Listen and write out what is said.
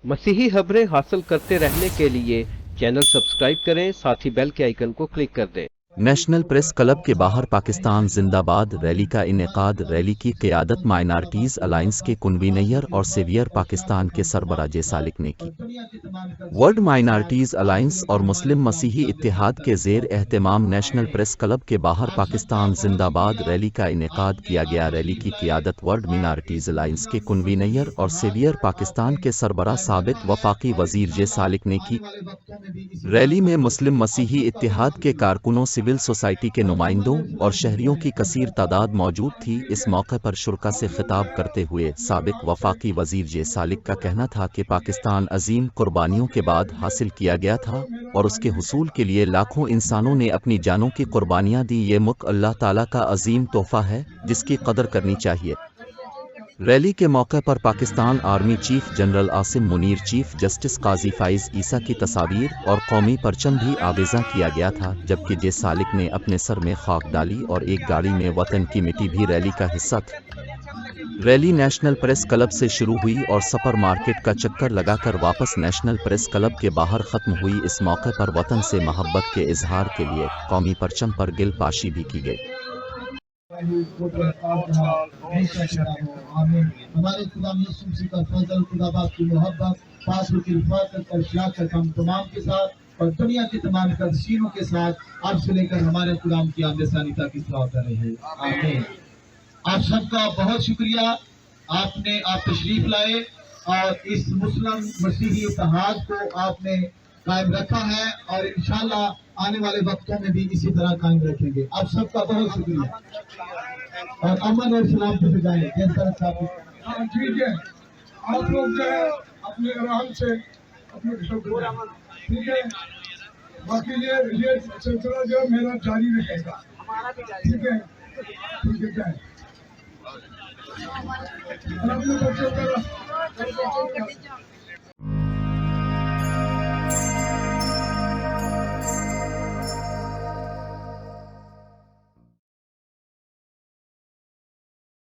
मसीही खबरें हासिल करते रहने के लिए चैनल सब्सक्राइब करें, साथ ही बेल के आइकन को क्लिक कर दें। नेशनल प्रेस क्लब के बाहर पाकिस्तान जिंदाबाद रैली का इनेकाद। रैली की क़ियादत माइनॉरिटीज़ अलायंस के कन्वीनर और सेवियर पाकिस्तान के सरबराह जे सालिक ने की। वर्ल्ड माइनॉरिटीज़ अलायंस और मुस्लिम मसीही इत्तेहाद के ज़ेर एहतमाम नेशनल प्रेस क्लब के बाहर पाकिस्तान जिंदाबाद रैली का इनेकाद किया गया। रैली की क़ियादत वर्ल्ड माइनॉरिटीज़ अलायंस के कन्वीनर और सेवियर पाकिस्तान के सरबराह साबिक़ वफाकी वज़ीर जे सालिक ने की। रैली में मुस्लिम मसीही इत्तेहाद के कारकुनों, सिविल सोसाइटी के नुमाइंदों और शहरियों की कसीर तादाद मौजूद थी। इस मौके पर शुरका से खिताब करते हुए साबिक़ वफाकी वज़ीर जे सालिक का कहना था कि पाकिस्तान अजीम कुर्बानियों के बाद हासिल किया गया था और उसके हुसूल के लिए लाखों इंसानों ने अपनी जानों की कुर्बानियाँ दी। ये मुल्क अल्लाह ताला का अजीम तोहफ़ा है जिसकी कदर करनी चाहिए। रैली के मौके पर Pakistan army chief general Asim Munir, chief justice Qazi Faez Isa की तस्वीर और कौमी परचम भी आवेज़ा किया गया था, जबकि जे सालिक ने अपने सर में खाक डाली और एक गाड़ी में वतन की मिट्टी भी रैली का हिस्सा थी। रैली नेशनल प्रेस क्लब से शुरू हुई और सुपर मार्केट का चक्कर लगाकर वापस नेशनल प्रेस क्लब के बाहर ख़त्म हुई। इस मौके पर वतन से मोहब्बत के इजहार के लिए कौमी परचम पर गिल पाशी भी की गई। हमारे खुदा यीशु मसीह का फजल, खुदा बाप की मोहब्बत, पासों की हिफाजत और शनाख्त हम तमाम के साथ और दुनिया के तमाम कदसीनों के साथ अब से लेकर हमारे खुदाम की आमदसानी तक इस्लाह कर रहे हैं। आमीन। आप सबका बहुत शुक्रिया, आप तशरीफ लाए और इस मुस्लिम मसीही इत्तेहाद को आपने कायम रखा है और इंशाल्लाह आने वाले वक्तों में भी इसी तरह कायम रखेंगे। आप सबका बहुत शुक्रिया और अमन और सलामती से जाएं। हाँ ठीक है, आप लोग जो है अपने आराम से अपने घर को जाएं, ठीक है। बाकी ये सिलसिला जो है मेरा जारी रहेगा, ठीक है, ठीक है। जाए और अपने बच्चों का